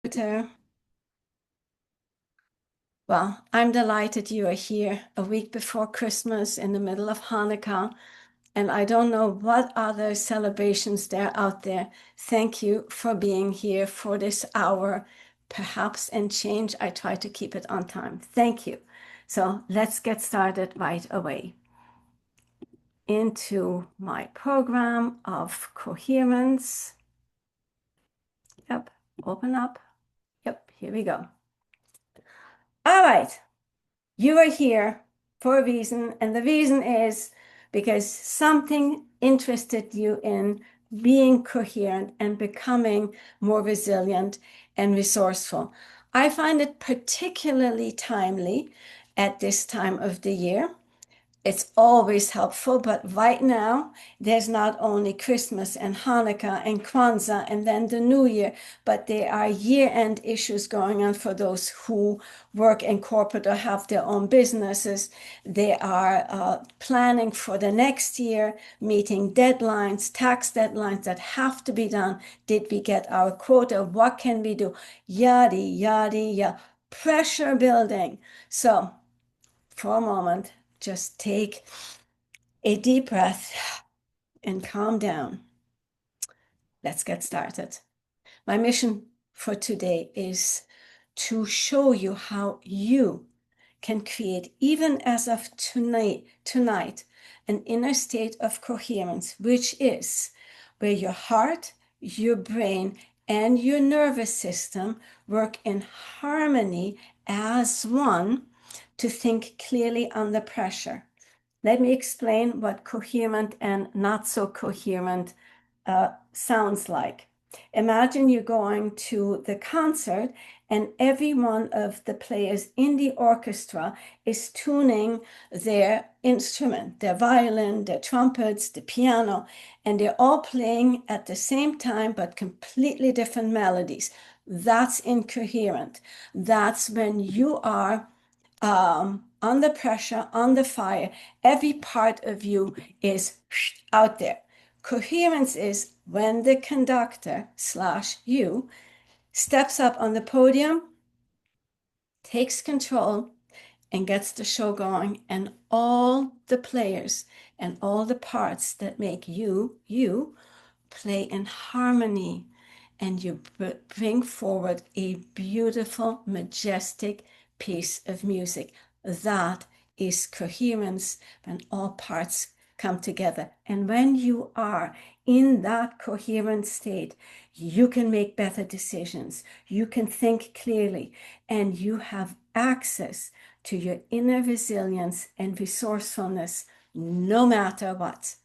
Twitter. Well, I'm delighted you are here a week before Christmas in the middle of Hanukkah, and I don't know what other celebrations there out there. Thank you for being here for this hour, perhaps and change. I try to keep it on time. Thank you. So let's get started right away into my program of coherence. Yep, open up. Yep, here we go. All right. You are here for a reason, and the reason is because something interested you in being coherent and becoming more resilient and resourceful. I find it particularly timely at this time of the year. It's always helpful, but right now, there's not only Christmas and Hanukkah and Kwanzaa and then the New Year, but there are year-end issues going on for those who work in corporate or have their own businesses. They are planning for the next year, meeting deadlines, tax deadlines that have to be done. Did we get our quota? What can we do? Yada, yada, yada. Pressure building. So, for a moment, just take a deep breath and calm down. Let's get started. My mission for today is to show you how you can create, even as of tonight, an inner state of coherence, which is where your heart, your brain, and your nervous system work in harmony as one to think clearly under pressure. Let me explain what coherent and not so coherent sounds like. Imagine you're going to the concert and every one of the players in the orchestra is tuning their instrument, their violin, their trumpets, the piano, and they're all playing at the same time, but completely different melodies. That's incoherent. That's when you are under pressure, under fire. Every part of you is out there. Coherence is when the conductor / you steps up on the podium, takes control, and gets the show going, and all the players and all the parts that make you play in harmony, and you bring forward a beautiful, majestic piece of music. That is coherence, when all parts come together. And when you are in that coherent state, you can make better decisions, you can think clearly, and you have access to your inner resilience and resourcefulness no matter what.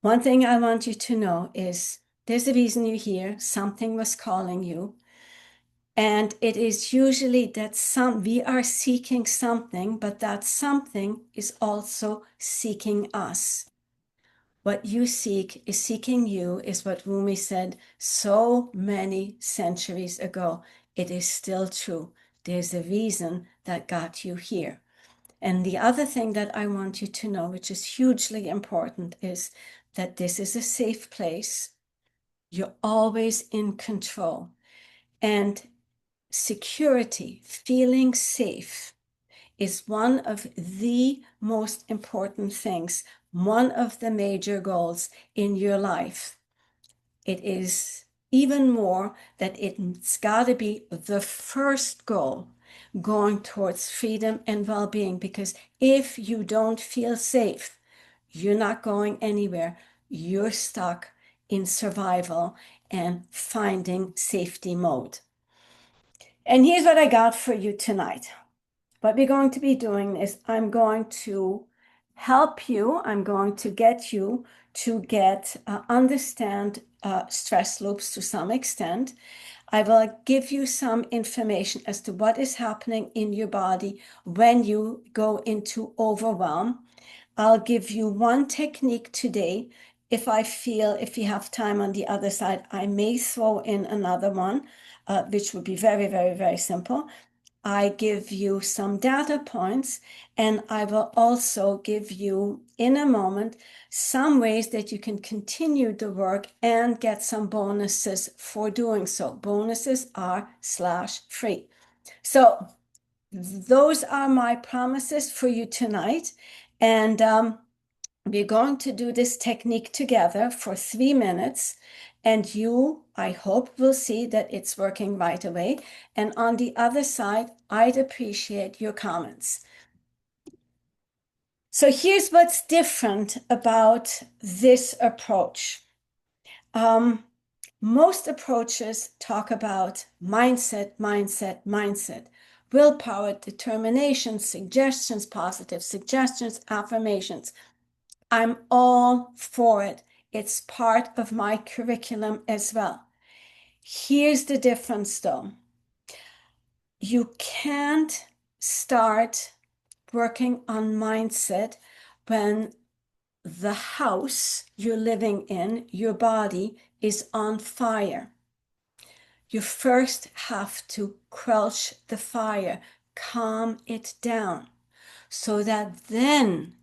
One thing I want you to know is there's a reason you're here. Something was calling you. And it is usually that we are seeking something, but that something is also seeking us. What you seek is seeking you, is what Rumi said so many centuries ago. It is still true. There's a reason that got you here. And the other thing that I want you to know, which is hugely important, is that this is a safe place. You're always in control. And security, feeling safe, is one of the most important things, one of the major goals in your life. It is even more that it's got to be the first goal going towards freedom and well-being, because if you don't feel safe, you're not going anywhere. You're stuck in survival and finding safety mode. And here's what I got for you tonight. What we're going to be doing is I'm going to help you. I'm going to get you to understand stress loops to some extent. I will give you some information as to what is happening in your body when you go into overwhelm. I'll give you one technique today. If you have time on the other side, I may throw in another one, which would be very, very, very simple. I give you some data points, and I will also give you in a moment some ways that you can continue the work and get some bonuses for doing so. Bonuses are /free. So those are my promises for you tonight. And we're going to do this technique together for 3 minutes. And you, I hope, will see that it's working right away. And on the other side, I'd appreciate your comments. So here's what's different about this approach. Most approaches talk about mindset, mindset, mindset, willpower, determination, suggestions, positive suggestions, affirmations. I'm all for it. It's part of my curriculum as well. Here's the difference though. You can't start working on mindset when the house you're living in, your body, is on fire. You first have to quench the fire, calm it down, so that then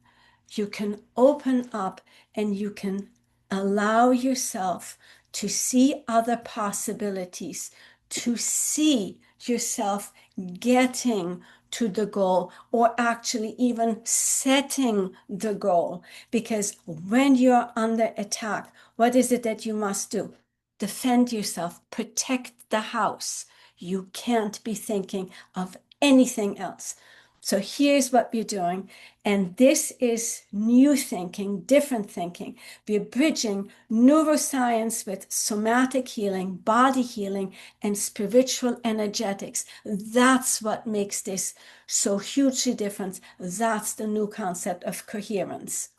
you can open up and you can allow yourself to see other possibilities, to see yourself getting to the goal or actually even setting the goal. Because when you're under attack, what is it that you must do? Defend yourself, protect the house. You can't be thinking of anything else. So here's what we're doing. And this is new thinking, different thinking. We're bridging neuroscience with somatic healing, body healing, and spiritual energetics. That's what makes this so hugely different. That's the new concept of coherence.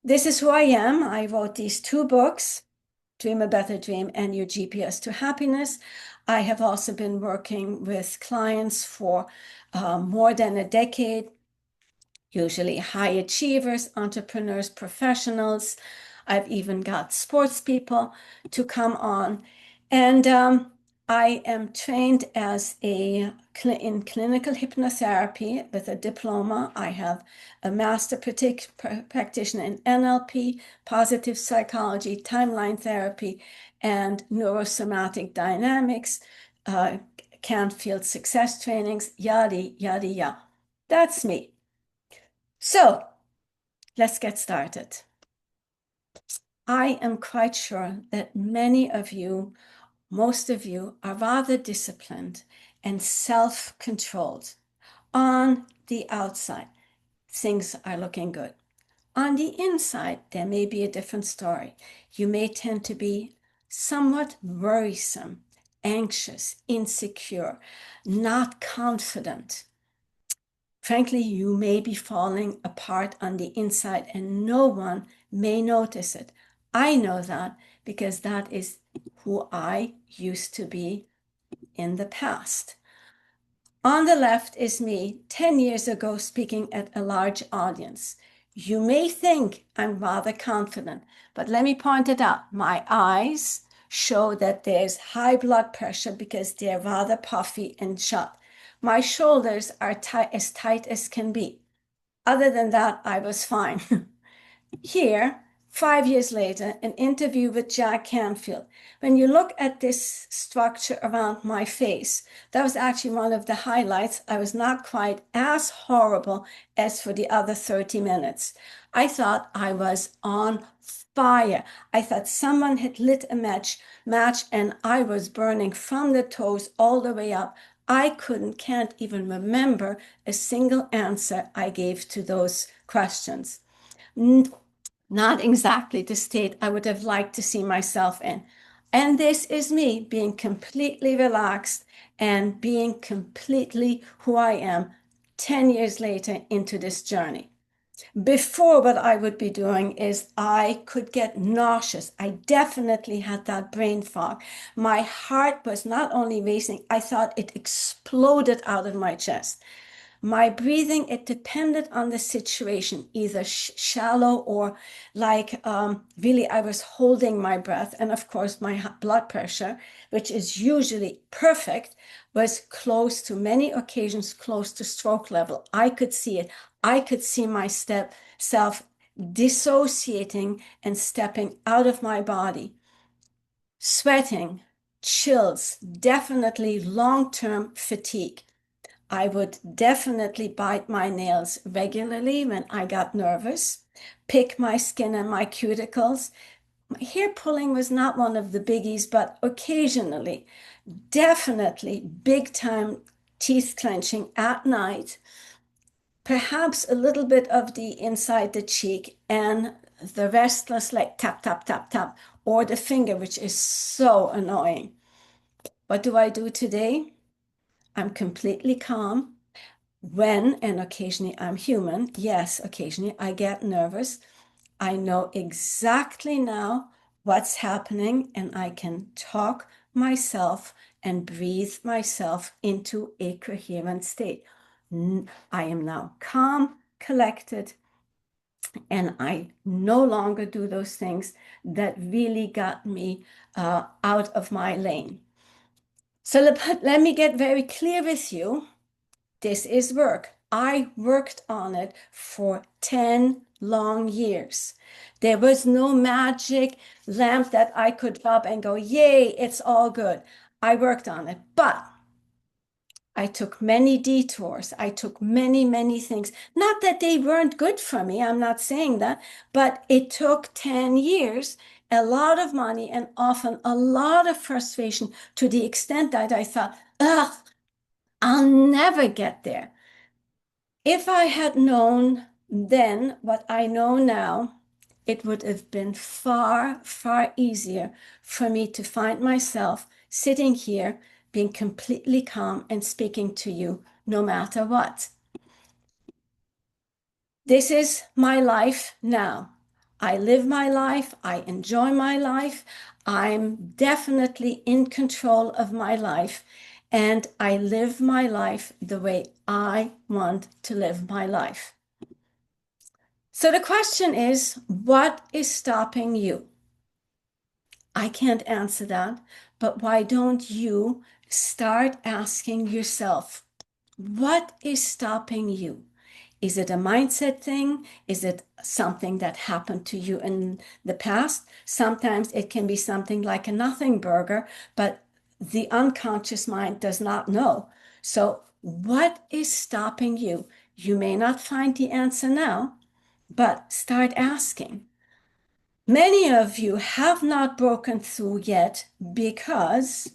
This is who I am. I wrote these 2 books, Dream a Better Dream and Your GPS to Happiness. I have also been working with clients for more than a decade, usually high achievers, entrepreneurs, professionals. I've even got sports people to come on. And I am trained as in clinical hypnotherapy with a diploma. I have a master practitioner in NLP, positive psychology, timeline therapy, and neurosomatic dynamics, Canfield success trainings, yada, yada, yada. That's me. So let's get started. I am quite sure that many of you, most of you, are rather disciplined and self-controlled. On the outside, things are looking good. On the inside, there may be a different story. You may tend to be somewhat worrisome, anxious, insecure, not confident. Frankly, you may be falling apart on the inside and no one may notice it. I know that because that is who I used to be in the past. On the left is me 10 years ago speaking at a large audience. You may think I'm rather confident, but let me point it out. My eyes show that there's high blood pressure because they're rather puffy and shut. My shoulders are as tight as can be. Other than that, I was fine. Here, 5 years later, an interview with Jack Canfield. When you look at this structure around my face, that was actually one of the highlights. I was not quite as horrible as for the other 30 minutes. I thought I was on fire. I thought someone had lit a match and I was burning from the toes all the way up. I can't even remember a single answer I gave to those questions. Not exactly the state I would have liked to see myself in. And this is me being completely relaxed and being completely who I am 10 years later into this journey. Before, what I would be doing is I could get nauseous. I definitely had that brain fog. My heart was not only racing, I thought it exploded out of my chest. My breathing, it depended on the situation, either shallow or like really I was holding my breath. And of course, my blood pressure, which is usually perfect, was close to many occasions, close to stroke level. I could see it. I could see myself dissociating and stepping out of my body. Sweating, chills, definitely long-term fatigue. I would definitely bite my nails regularly when I got nervous, pick my skin and my cuticles. Hair pulling was not one of the biggies, but occasionally, definitely big time teeth clenching at night, perhaps a little bit of the inside the cheek, and the restless like tap, tap, tap, tap, or the finger, which is so annoying. What do I do today? I'm completely calm. When, and occasionally I'm human, yes, occasionally I get nervous. I know exactly now what's happening, and I can talk myself and breathe myself into a coherent state. I am now calm, collected, and I no longer do those things that really got me out of my lane. So let me get very clear with you. This is work. I worked on it for 10 long years. There was no magic lamp that I could rub and go, yay, it's all good. I worked on it, but I took many detours. I took many, many things. Not that they weren't good for me. I'm not saying that, but it took 10 years, a lot of money, and often a lot of frustration to the extent that I thought, ugh, I'll never get there. If I had known then what I know now, it would have been far, far easier for me to find myself sitting here, being completely calm and speaking to you no matter what. This is my life now. I live my life. I enjoy my life. I'm definitely in control of my life. And I live my life the way I want to live my life. So the question is, what is stopping you? I can't answer that, but why don't you start asking yourself, what is stopping you? Is it a mindset thing? Is it something that happened to you in the past? Sometimes it can be something like a nothing burger, but the unconscious mind does not know. So what is stopping you? You may not find the answer now, but start asking. Many of you have not broken through yet because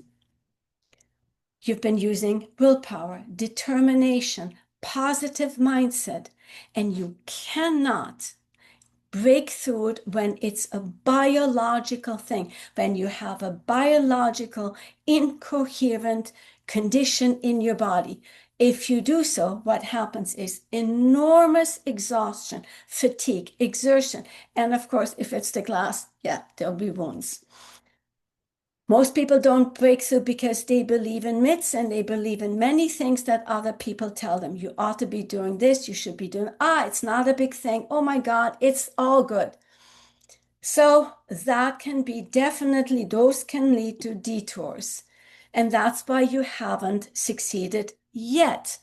you've been using willpower, determination, positive mindset, and you cannot break through it when it's a biological thing, when you have a biological incoherent condition in your body. If you do so, what happens is enormous exhaustion, fatigue, exertion, and of course, if it's the glass, yeah, there'll be wounds. Most people don't break through because they believe in myths and they believe in many things that other people tell them. You ought to be doing this, you should be doing, it's not a big thing. Oh my God, it's all good. So that can be definitely, those can lead to detours. And that's why you haven't succeeded yet.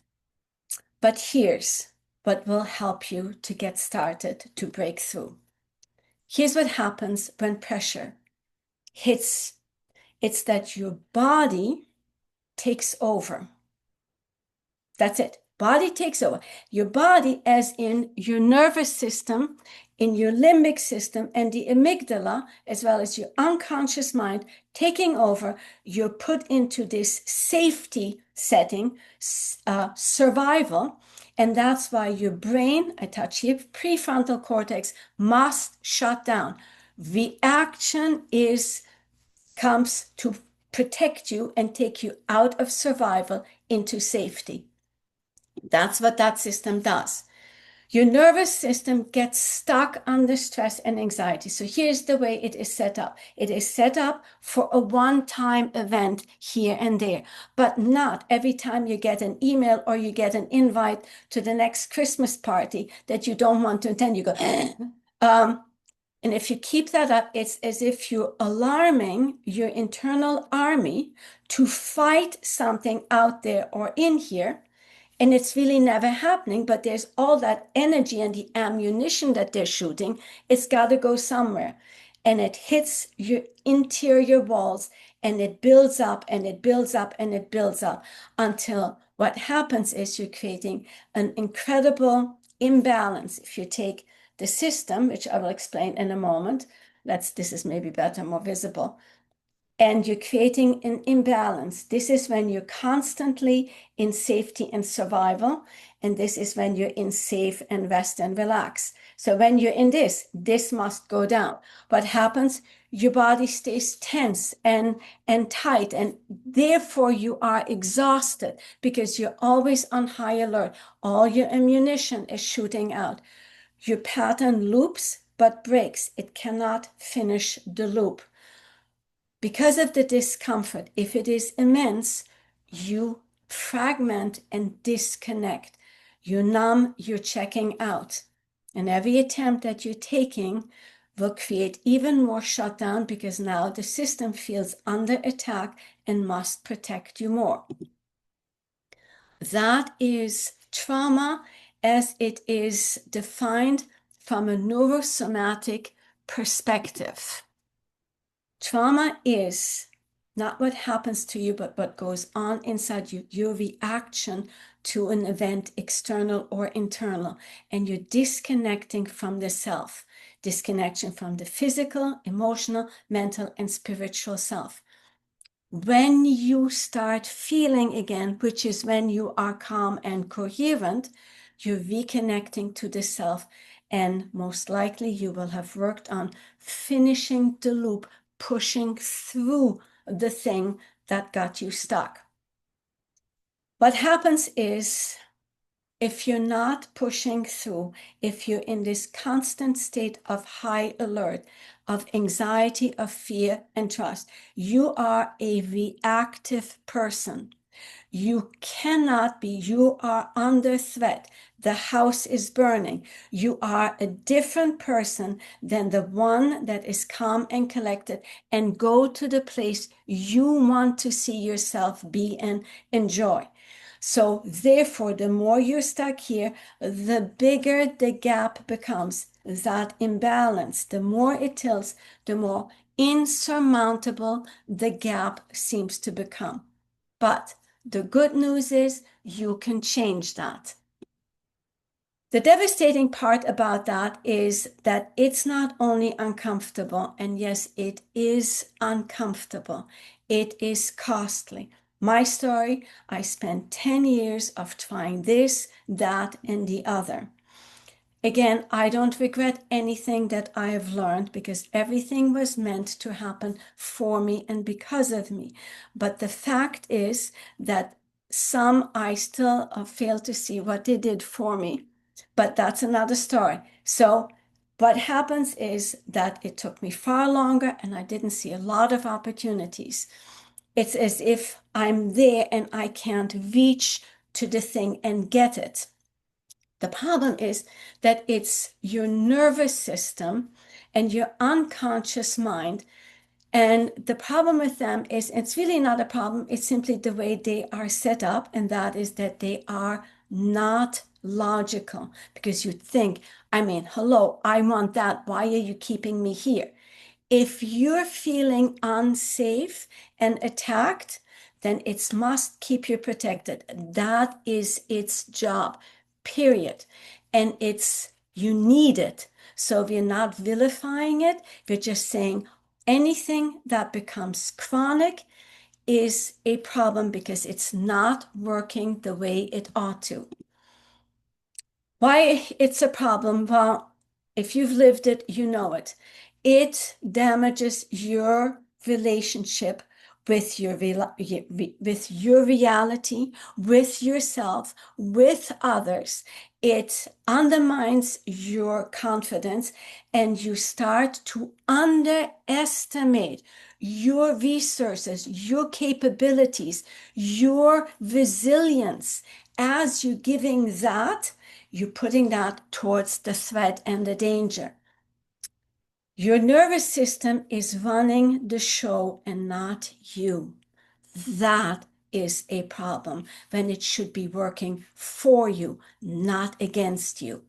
But here's what will help you to get started to break through. Here's what happens when pressure hits. It's that your body takes over. That's it. Body takes over. Your body, as in your nervous system, in your limbic system, and the amygdala, as well as your unconscious mind taking over, you're put into this safety setting, survival. And that's why your brain, I touch your prefrontal cortex, must shut down. Reaction comes to protect you and take you out of survival into safety. That's what that system does. Your nervous system gets stuck under stress and anxiety. So here's the way it is set up. It is set up for a one-time event here and there, but not every time you get an email or you get an invite to the next Christmas party that you don't want to attend, you go, and if you keep that up, it's as if you're alarming your internal army to fight something out there or in here. And it's really never happening, but there's all that energy and the ammunition that they're shooting. It's got to go somewhere. And it hits your interior walls and it builds up and it builds up and it builds up until what happens is you're creating an incredible imbalance. If you take the system, which I will explain in a moment, this is maybe better, more visible. And you're creating an imbalance. This is when you're constantly in safety and survival. And this is when you're in safe and rest and relax. So when you're in this must go down. What happens? Your body stays tense and tight. And therefore you are exhausted because you're always on high alert. All your ammunition is shooting out. Your pattern loops but breaks. It cannot finish the loop. Because of the discomfort, if it is immense, you fragment and disconnect. You numb, you're checking out. And every attempt that you're taking will create even more shutdown because now the system feels under attack and must protect you more. That is trauma as it is defined from a neurosomatic perspective. Trauma is not what happens to you, but what goes on inside you, your reaction to an event, external or internal, and you're disconnecting from the self, disconnection from the physical, emotional, mental, and spiritual self. When you start feeling again, which is when you are calm and coherent, you're reconnecting to the self, and most likely you will have worked on finishing the loop, pushing through the thing that got you stuck. What happens is, if you're not pushing through, if you're in this constant state of high alert, of anxiety, of fear, and trust, you are a reactive person. You cannot be, you are under threat. The house is burning. You are a different person than the one that is calm and collected and go to the place you want to see yourself be and enjoy. So therefore, the more you're stuck here, the bigger the gap becomes, that imbalance. The more it tilts, the more insurmountable the gap seems to become. But the good news is you can change that. The devastating part about that is that it's not only uncomfortable, and yes, it is uncomfortable. It is costly. My story, I spent 10 years of trying this, that, and the other. Again, I don't regret anything that I have learned because everything was meant to happen for me and because of me. But the fact is that some I still fail to see what they did for me. But that's another story. So what happens is that it took me far longer and I didn't see a lot of opportunities. It's as if I'm there and I can't reach to the thing and get it. The problem is that it's your nervous system and your unconscious mind. And the problem with them is it's really not a problem. It's simply the way they are set up. And that is that they are not logical because you think, I mean, hello, I want that. Why are you keeping me here? If you're feeling unsafe and attacked, then it must keep you protected. That is its job, period. And you need it. So we're not vilifying it. We're just saying anything that becomes chronic is a problem because it's not working the way it ought to. Why it's a problem? Well, if you've lived it, you know it. It damages your relationship with your reality, with yourself, with others. It undermines your confidence, and you start to underestimate your resources, your capabilities, your resilience. As you're giving that, you're putting that towards the threat and the danger. Your nervous system is running the show and not you. That is a problem when it should be working for you, not against you.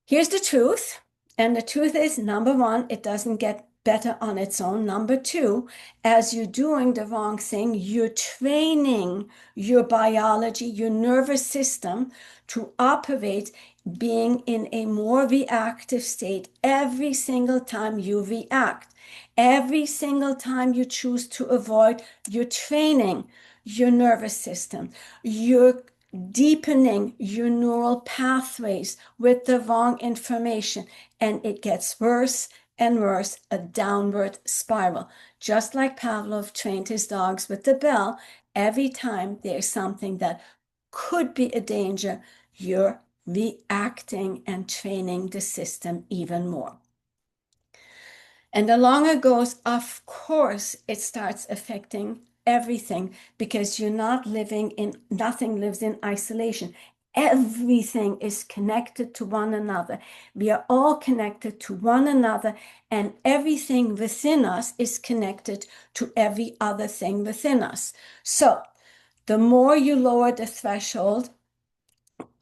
Here's the truth. And the truth is, number one, it doesn't get better on its own. Number two, as you're doing the wrong thing, you're training your biology, your nervous system to operate being in a more reactive state every single time you react. Every single time you choose to avoid, you're training your nervous system. You're deepening your neural pathways with the wrong information, and it gets worse and worse, a downward spiral. Just like Pavlov trained his dogs with the bell, every time there's something that could be a danger, you're reacting and training the system even more. And the longer it goes, of course, it starts affecting everything, because you're not living in, nothing lives in isolation. Everything is connected to one another. We are all connected to one another, and everything within us is connected to every other thing within us. So the more you lower the threshold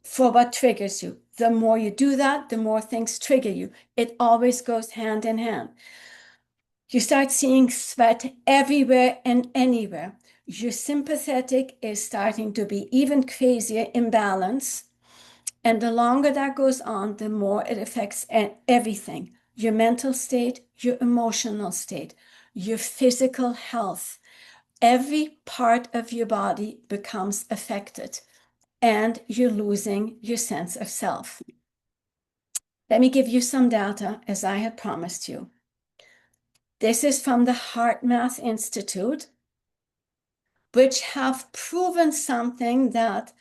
for what triggers you, the more you do that, the more things trigger you. It always goes hand in hand. You start seeing threat everywhere and anywhere. Your sympathetic is starting to be even crazier imbalance. And the longer that goes on, the more it affects everything. Your mental state, your emotional state, your physical health. Every part of your body becomes affected, and you're losing your sense of self. Let me give you some data, as I had promised you. This is from the HeartMath Institute, which have proven something that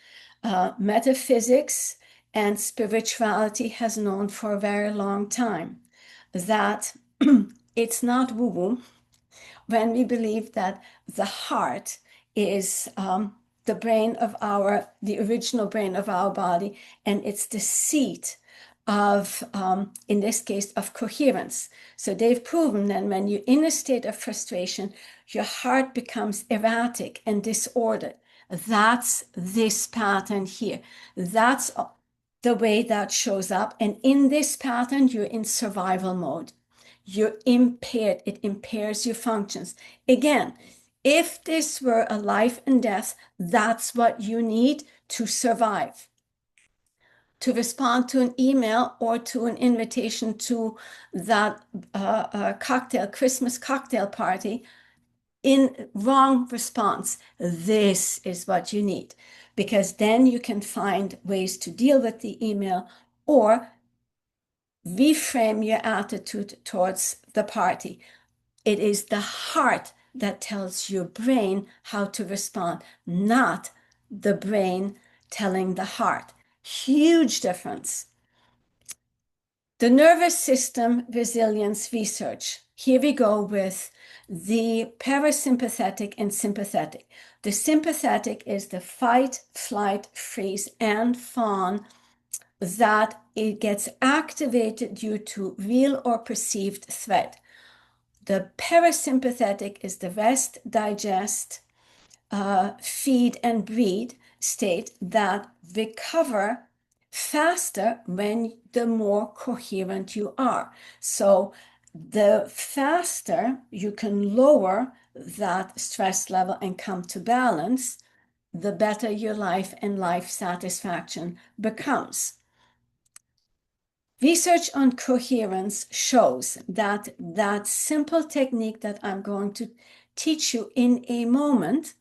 metaphysics and spirituality has known for a very long time, that it's not woo-woo when we believe that the heart is the brain of the original brain of our body, and it's the seat of, in this case, of coherence. So they've proven that when you're in a state of frustration, your heart becomes erratic and disordered. That's this pattern here. That's the way that shows up. And in this pattern, you're in survival mode. You're impaired. It impairs your functions. Again, if this were a life and death, that's what you need to survive. To respond to an email or to an invitation to that Christmas cocktail party, in wrong response, this is what you need, because then you can find ways to deal with the email or reframe your attitude towards the party. It is the heart that tells your brain how to respond, not the brain telling the heart. Huge difference. The nervous system resilience research. Here we go with the parasympathetic and sympathetic. The sympathetic is the fight, flight, freeze, and fawn, that it gets activated due to real or perceived threat. The parasympathetic is the rest, digest, feed, and breed state that recover faster when the more coherent you are. So the faster you can lower that stress level and come to balance, the better your life and life satisfaction becomes. Research on coherence shows that that simple technique that I'm going to teach you in a moment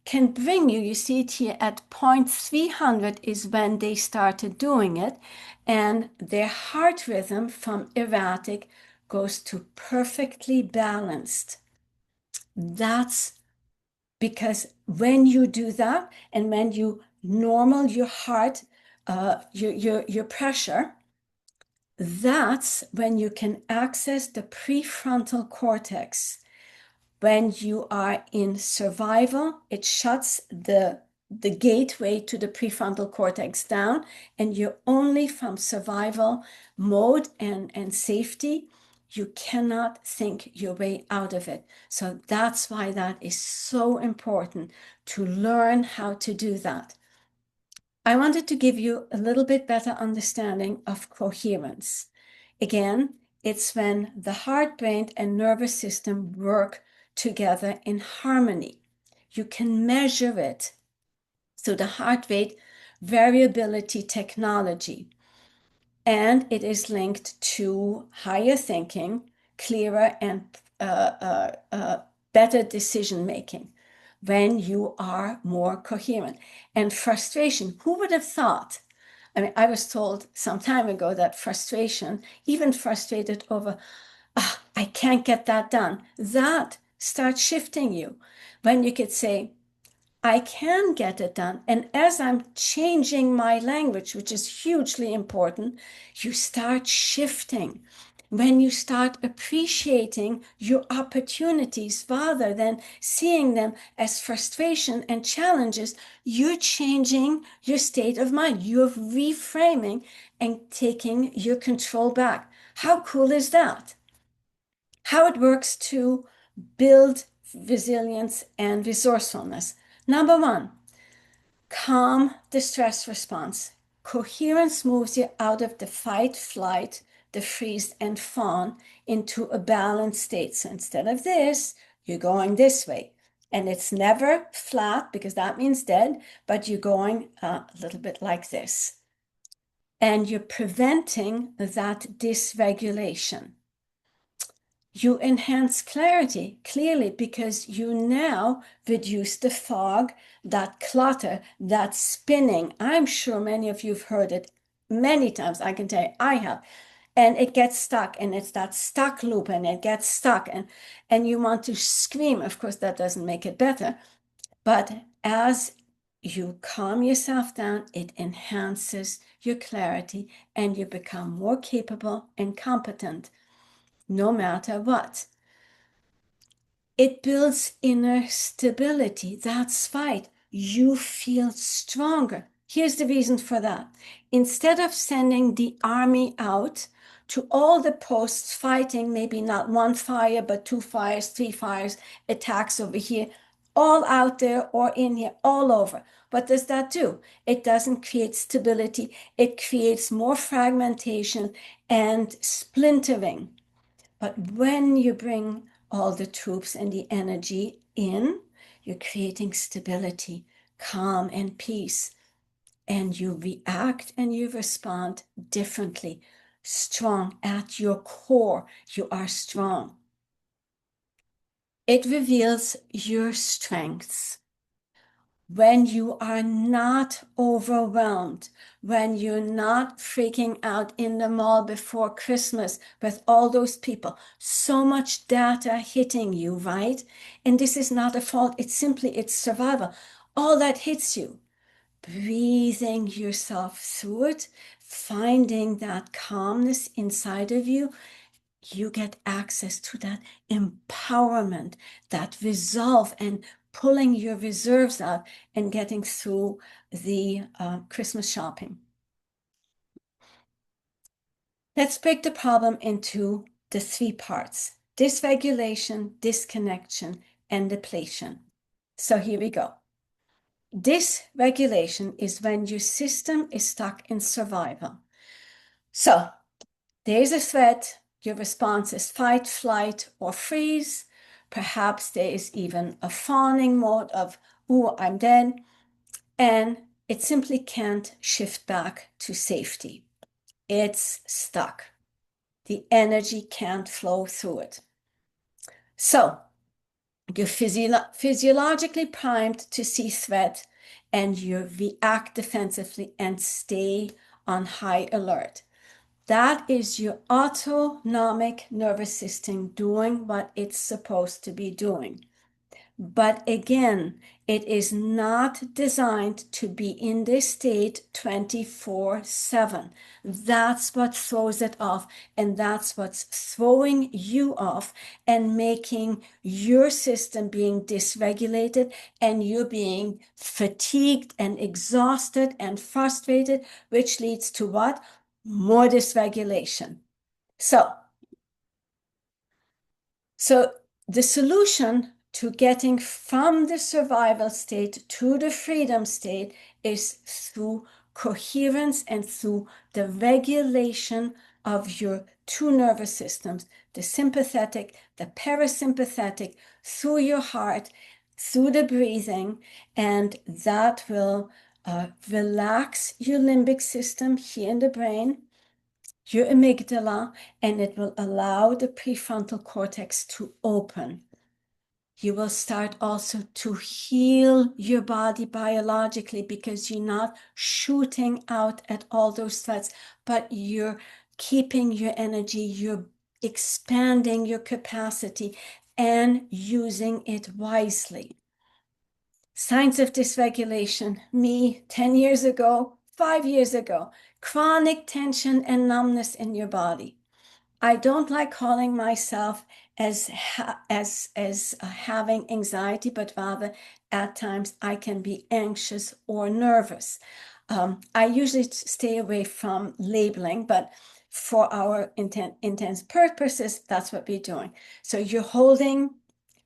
can bring you see it here at 0.300 is when they started doing it, and their heart rhythm from erratic goes to perfectly balanced. That's because when you do that and when you normal your heart, your pressure, that's when you can access the prefrontal cortex. When you are in survival, it shuts the gateway to the prefrontal cortex down, and you're only from survival mode and safety. You cannot think your way out of it. So that's why that is so important to learn how to do that. I wanted to give you a little bit better understanding of coherence. Again, it's when the heart, brain, and nervous system work together in harmony. You can measure it through the heart rate variability technology, and it is linked to higher thinking, clearer, and better decision making when you are more coherent. And frustration, who would have thought? I mean, I was told some time ago that frustration, even frustrated over, I can't get that done, that starts shifting you. When you could say, I can get it done. And as I'm changing my language, which is hugely important, you start shifting. When you start appreciating your opportunities rather than seeing them as frustration and challenges, you're changing your state of mind. You're reframing and taking your control back. How cool is that? How it works to build resilience and resourcefulness. Number one, calm the stress response. Coherence moves you out of the fight, flight, the freeze, and fawn into a balanced state. So instead of this, you're going this way. And it's never flat because that means dead, but you're going a little bit like this. And you're preventing that dysregulation. You enhance clarity clearly because you now reduce the fog, that clutter, that spinning. I'm sure many of you have heard it many times. I can tell you, I have. And it gets stuck, and it's that stuck loop, and it gets stuck, and you want to scream. Of course, that doesn't make it better. But as you calm yourself down, it enhances your clarity, and you become more capable and competent no matter what. It builds inner stability. That's right. You feel stronger. Here's the reason for that. Instead of sending the army out to all the posts fighting, maybe not one fire, but two fires, three fires, attacks over here, all out there or in here, all over. What does that do? It doesn't create stability. It creates more fragmentation and splintering. But when you bring all the troops and the energy in, you're creating stability, calm, and peace. And you react and you respond differently. Strong at your core, you are strong. It reveals your strengths. When you are not overwhelmed, when you're not freaking out in the mall before Christmas with all those people, so much data hitting you, right? And this is not a fault. It's simply, it's survival. All that hits you. Breathing yourself through it, finding that calmness inside of you, you get access to that empowerment, that resolve, and pulling your reserves out and getting through the Christmas shopping. Let's break the problem into the three parts: dysregulation, disconnection, and depletion. So here we go. Dysregulation is when your system is stuck in survival. So there's a threat, your response is fight, flight, or freeze. Perhaps there is even a fawning mode of, ooh, I'm dead. And it simply can't shift back to safety. It's stuck. The energy can't flow through it. So you're physiologically primed to see threat, and you react defensively and stay on high alert. That is your autonomic nervous system doing what it's supposed to be doing. But again, it is not designed to be in this state 24/7. That's what throws it off, and that's what's throwing you off and making your system being dysregulated and you being fatigued and exhausted and frustrated, which leads to what? More dysregulation. So the solution to getting from the survival state to the freedom state is through coherence and through the regulation of your two nervous systems, the sympathetic, the parasympathetic, through your heart, through the breathing, and that will relax your limbic system here in the brain, your amygdala, and it will allow the prefrontal cortex to open. You will start also to heal your body biologically because you're not shooting out at all those threats, but you're keeping your energy, you're expanding your capacity and using it wisely. Signs of dysregulation, me 10 years ago, 5 years ago, chronic tension and numbness in your body. I don't like calling myself as having anxiety, but rather at times I can be anxious or nervous. I usually stay away from labeling, but for our intense purposes, that's what we're doing. So you're holding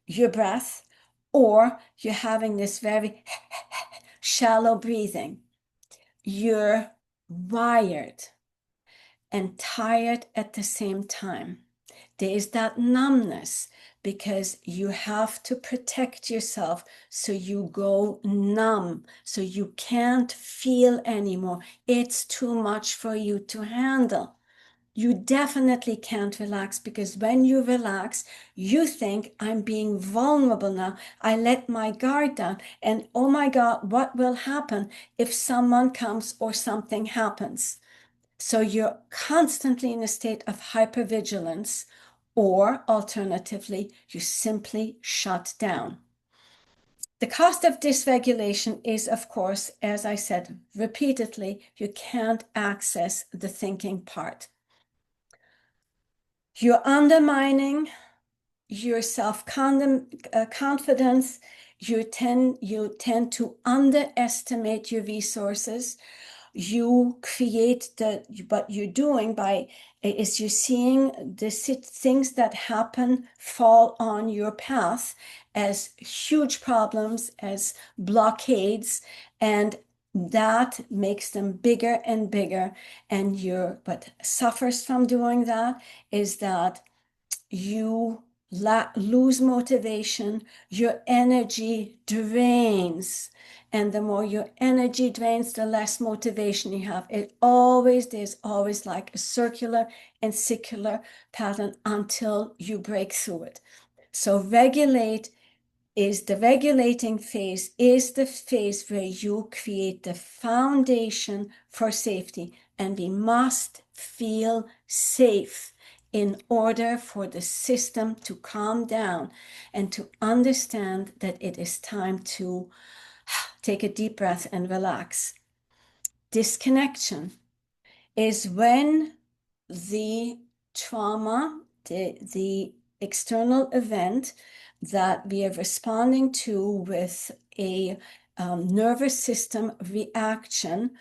your breath, or you're having this very shallow breathing. You're wired and tired at the same time. There is that numbness because you have to protect yourself, so you go numb, so you can't feel anymore. It's too much for you to handle. You definitely can't relax because when you relax, you think, I'm being vulnerable now. I let my guard down, and oh my God, what will happen if someone comes or something happens? So you're constantly in a state of hypervigilance, or alternatively, you simply shut down. The cost of dysregulation is, of course, as I said repeatedly, you can't access the thinking part. You're undermining your self-confidence. You tend to underestimate your resources. You create what you're doing is you're seeing the things that happen fall on your path as huge problems, as blockades, and that makes them bigger and bigger. And what suffers from doing that is that you lose motivation, your energy drains. And the more your energy drains, the less motivation you have. There's always like a circular and secular pattern until you break through it. So the regulating phase is the phase where you create the foundation for safety. And we must feel safe in order for the system to calm down and to understand that it is time to take a deep breath and relax. Disconnection is when the trauma, the external event that we are responding to with a nervous system reaction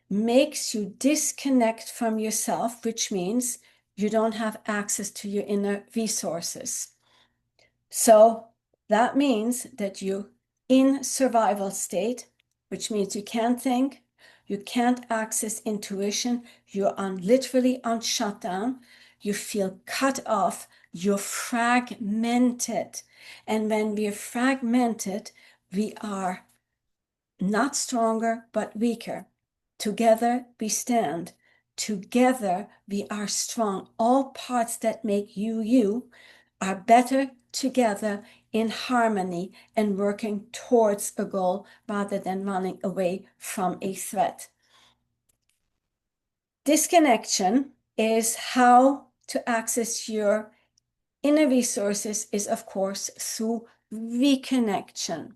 makes you disconnect from yourself, which means you don't have access to your inner resources. So that means that you're in survival state, which means you can't think, you can't access intuition, you're literally on shutdown, you feel cut off, you're fragmented. And when we're fragmented, we are not stronger, but weaker. Together we stand. Together we are strong. All parts that make you are better together in harmony and working towards a goal rather than running away from a threat. Disconnection is how to access your inner resources is, of course, through reconnection,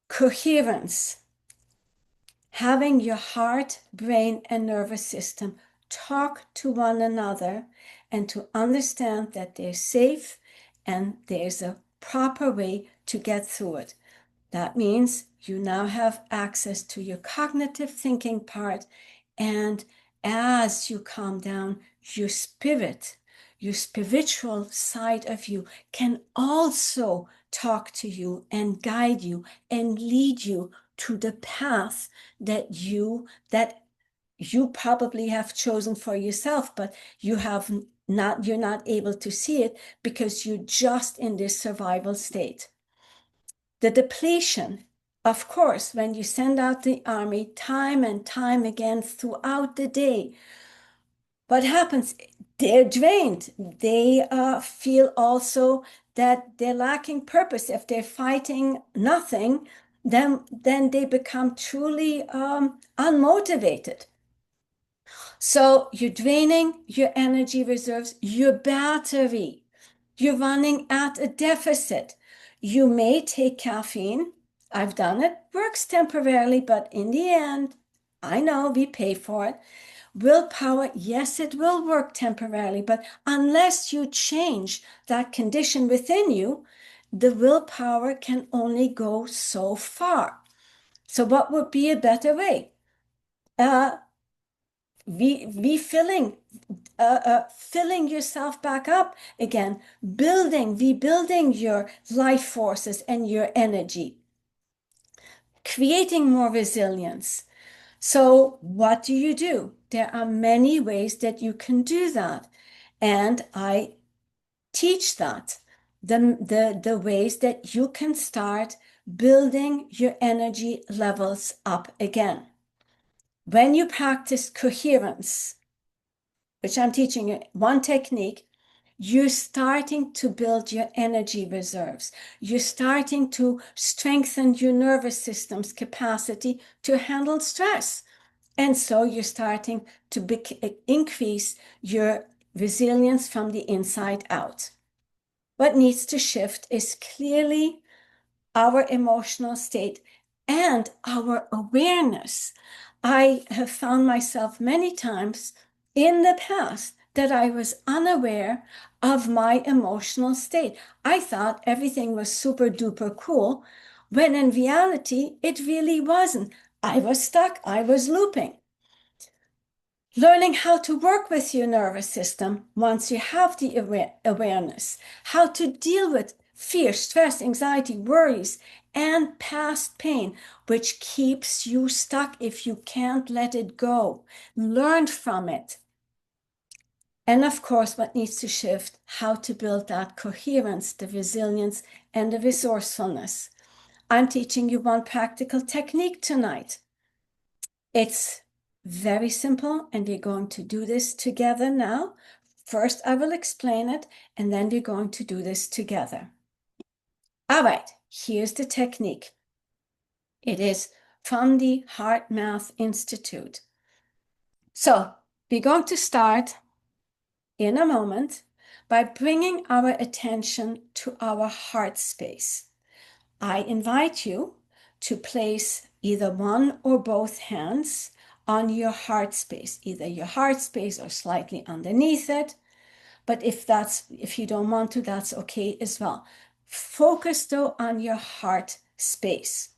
coherence, having your heart, brain, and nervous system talk to one another and to understand that they're safe and there's a proper way to get through it. That means you now have access to your cognitive thinking part, and as you calm down, your spirit, your spiritual side of you can also talk to you and guide you and lead you to the path that you probably have chosen for yourself, but you're not able to see it because you're just in this survival state. The depletion, of course, when you send out the army time and time again throughout the day, what happens? They're drained. They feel also that they're lacking purpose. If they're fighting nothing, then they become truly unmotivated. So you're draining your energy reserves, your battery. You're running at a deficit. You may take caffeine. I've done it. Works temporarily, but in the end, I know we pay for it. Willpower, yes, it will work temporarily, but unless you change that condition within you, the willpower can only go so far. So what would be a better way? Refilling, filling yourself back up again, rebuilding your life forces and your energy, creating more resilience. So what do? There are many ways that you can do that. And I teach that, the ways that you can start building your energy levels up again. When you practice coherence, which I'm teaching you one technique, you're starting to build your energy reserves. You're starting to strengthen your nervous system's capacity to handle stress. And so you're starting to increase your resilience from the inside out. What needs to shift is clearly our emotional state and our awareness. I have found myself many times in the past that I was unaware of my emotional state. I thought everything was super duper cool, when in reality, it really wasn't. I was stuck, I was looping. Learning how to work with your nervous system once you have the awareness, how to deal with fear, stress, anxiety, worries, and past pain, which keeps you stuck if you can't let it go. Learn from it. And of course, what needs to shift, how to build that coherence, the resilience, and the resourcefulness. I'm teaching you one practical technique tonight. It's very simple, and we're going to do this together now. First, I will explain it, and then we're going to do this together. All right, here's the technique. It is from the HeartMath Institute. So we're going to start in a moment by bringing our attention to our heart space. I invite you to place either one or both hands on your heart space, either your heart space or slightly underneath it. But if you don't want to, that's okay as well. Focus though on your heart space.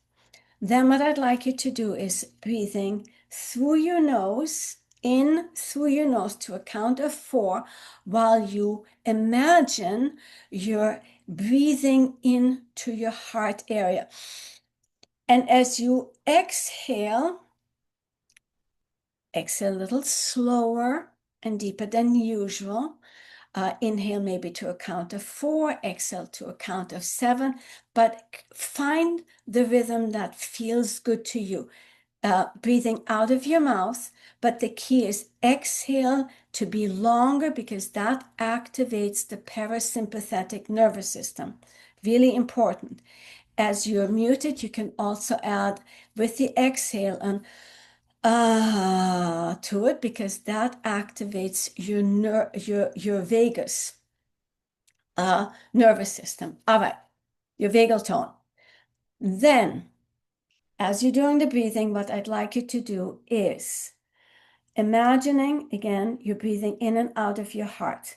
Then what I'd like you to do is breathing through your nose, in through your nose to a count of 4, while you imagine you're breathing into your heart area. And as you exhale a little slower and deeper than usual. Inhale maybe to a count of 4, exhale to a count of 7, but find the rhythm that feels good to you. Breathing out of your mouth, but the key is exhale to be longer because that activates the parasympathetic nervous system. Really important. As you're muted, you can also add with the exhale an to it, because that activates your vagus nervous system. All right, your vagal tone. Then, as you're doing the breathing, what I'd like you to do is imagining, again, you're breathing in and out of your heart.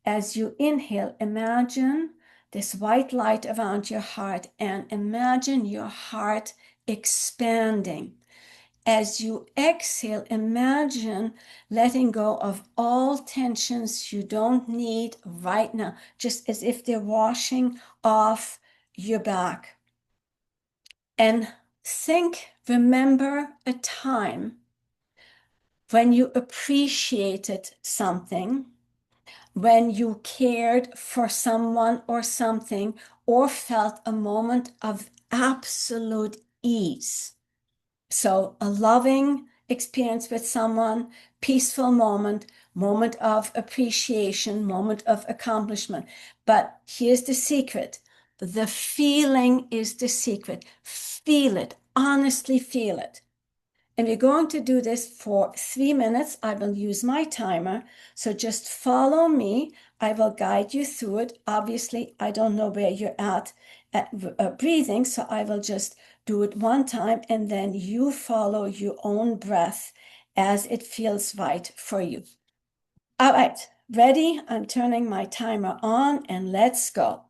As you inhale, imagine this white light around your heart and imagine your heart expanding. As you exhale, imagine letting go of all tensions you don't need right now, just as if they're washing off your back. And remember a time when you appreciated something, when you cared for someone or something, or felt a moment of absolute ease. So a loving experience with someone, peaceful moment, moment of appreciation, moment of accomplishment. But here's the secret. The feeling is the secret. Feel it, honestly feel it. And we're going to do this for 3 minutes. I will use my timer. So just follow me. I will guide you through it. Obviously, I don't know where you're at breathing, so I will just do it one time and then you follow your own breath as it feels right for you. All right, ready? I'm turning my timer on and let's go.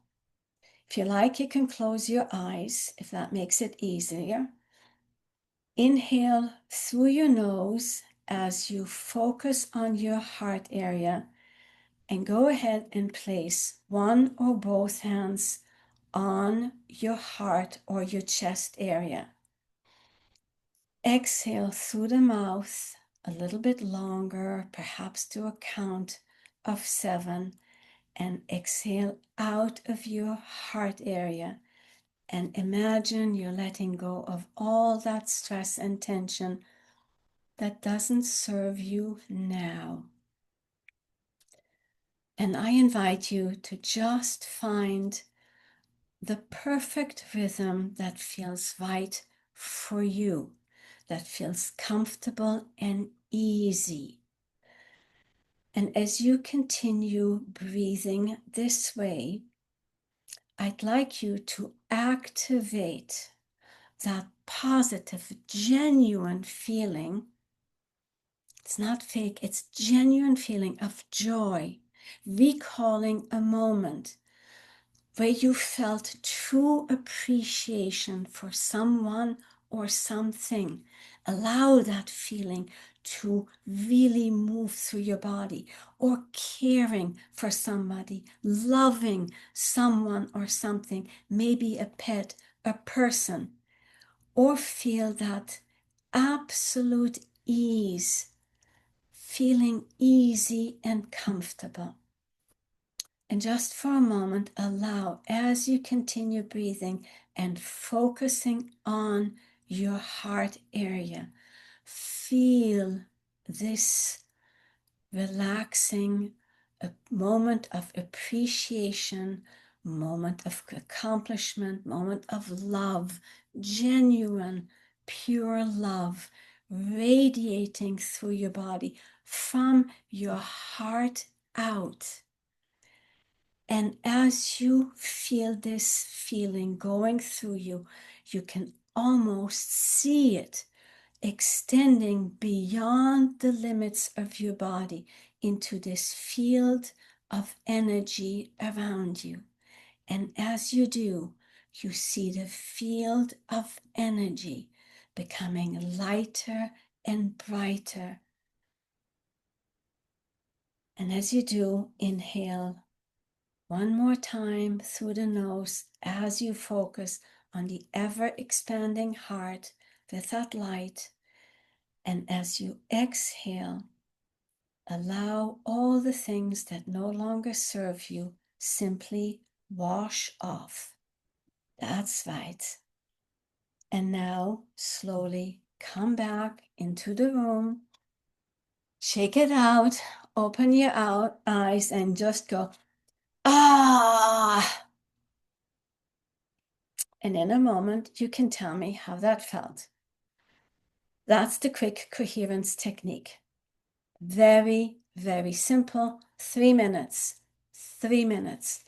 If you like, you can close your eyes if that makes it easier. Inhale through your nose as you focus on your heart area and go ahead and place one or both hands on your heart or your chest area. Exhale through the mouth a little bit longer, perhaps to a count of 7, and exhale out of your heart area. And imagine you're letting go of all that stress and tension that doesn't serve you now. And I invite you to just find the perfect rhythm that feels right for you, that feels comfortable and easy. And as you continue breathing this way, I'd like you to activate that positive, genuine feeling. It's not fake, it's genuine feeling of joy, recalling a moment where you felt true appreciation for someone or something. Allow that feeling to really move through your body, or caring for somebody, loving someone or something, maybe a pet, a person, or feel that absolute ease, feeling easy and comfortable. And just for a moment, allow, as you continue breathing and focusing on your heart area, feel this relaxing, a moment of appreciation, moment of accomplishment, moment of love, genuine, pure love, radiating through your body from your heart out. And as you feel this feeling going through you, you can almost see it extending beyond the limits of your body into this field of energy around you. And as you do, you see the field of energy becoming lighter and brighter. And as you do, inhale one more time through the nose as you focus on the ever-expanding heart with that light. And as you exhale, allow all the things that no longer serve you simply wash off. That's right. And now slowly come back into the room, shake it out, open your eyes and just go, ah. And in a moment, you can tell me how that felt. That's the quick coherence technique. Very, very simple. 3 minutes. 3 minutes.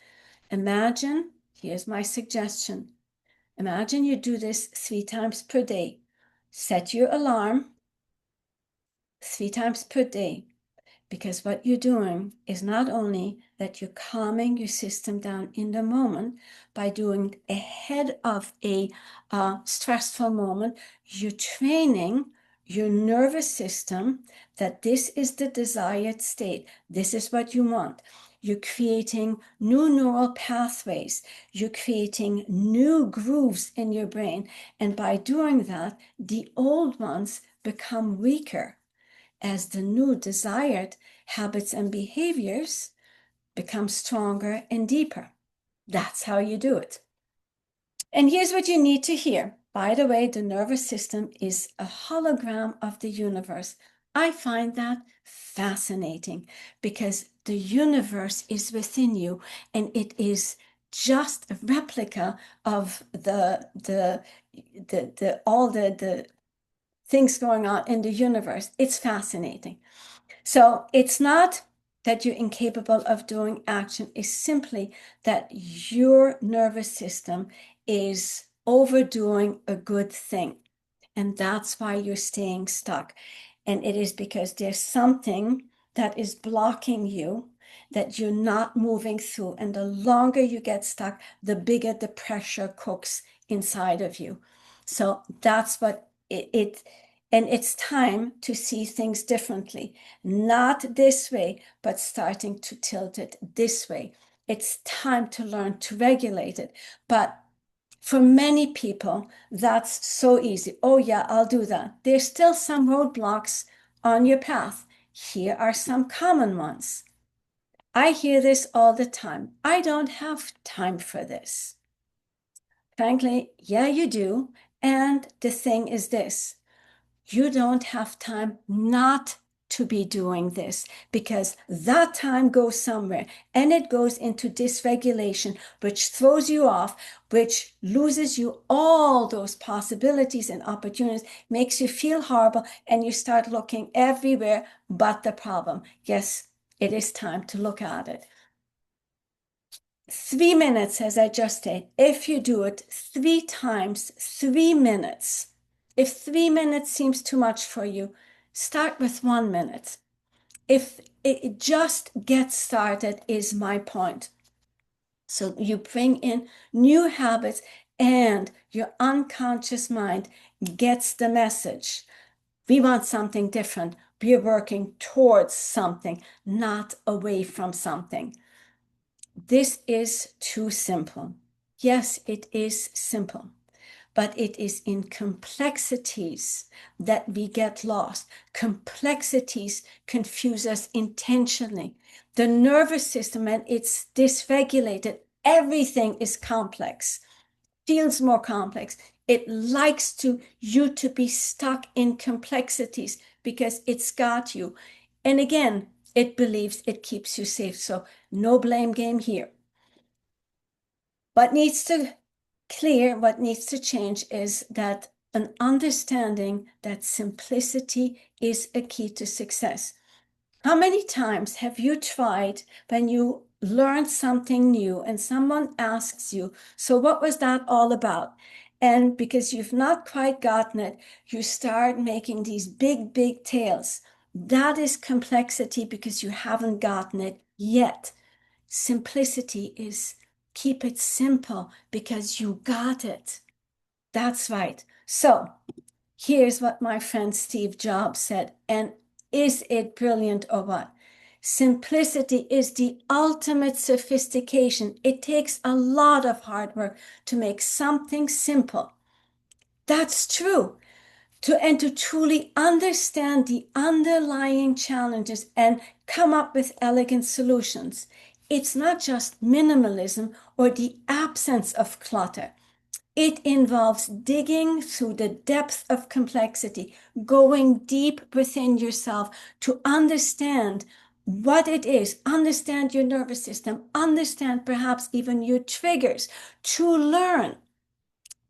Imagine Here's my suggestion. Imagine you do this 3 times per day. Set your alarm 3 times per day, because what you're doing is not only that you're calming your system down in the moment by doing ahead of a stressful moment, you're training your nervous system that this is the desired state. This is what you want. You're creating new neural pathways. You're creating new grooves in your brain. And by doing that, the old ones become weaker as the new desired habits and behaviors become stronger and deeper. That's how you do it. And here's what you need to hear. By the way, the nervous system is a hologram of the universe. I find that fascinating because the universe is within you, and it is just a replica of all the things going on in the universe. It's fascinating. So it's not that you're incapable of doing action, it's simply that your nervous system is overdoing a good thing. And that's why you're staying stuck. And it is because there's something that is blocking you, that you're not moving through. And the longer you get stuck, the bigger the pressure cooks inside of you. So that's what and it's time to see things differently, not this way, but starting to tilt it this way. It's time to learn to regulate it. But for many people, that's so easy. Oh, yeah, I'll do that. There's still some roadblocks on your path. Here are some common ones. I hear this all the time. I don't have time for this. Frankly, yeah, you do. And the thing is this. You don't have time not to be doing this, because that time goes somewhere and it goes into dysregulation, which throws you off, which loses you all those possibilities and opportunities, makes you feel horrible, and you start looking everywhere but the problem. Yes, it is time to look at it. 3 minutes, as I just said, if you do it 3 times, 3 minutes. If 3 minutes seems too much for you, start with 1 minute. If it just gets started is my point. So you bring in new habits and your unconscious mind gets the message. We want something different. We're working towards something, not away from something. This is too simple. Yes, it is simple, but it is in complexities that we get lost. Complexities confuse us intentionally. The nervous system, and it's dysregulated. Everything is complex, feels more complex. It likes you to be stuck in complexities because it's got you. And again, it believes it keeps you safe. So no blame game here. What needs to change is that an understanding that simplicity is a key to success. How many times have you tried when you learned something new and someone asks you, so what was that all about? And because you've not quite gotten it, you start making these big tales. That is complexity because you haven't gotten it yet. Simplicity is keep it simple because you got it. That's right. So here's what my friend Steve Jobs said, and is it brilliant or what? Simplicity is the ultimate sophistication. It takes a lot of hard work to make something simple. That's true. To truly understand the underlying challenges and come up with elegant solutions. It's not just minimalism or the absence of clutter. It involves digging through the depth of complexity, going deep within yourself to understand what it is, understand your nervous system, understand perhaps even your triggers, to learn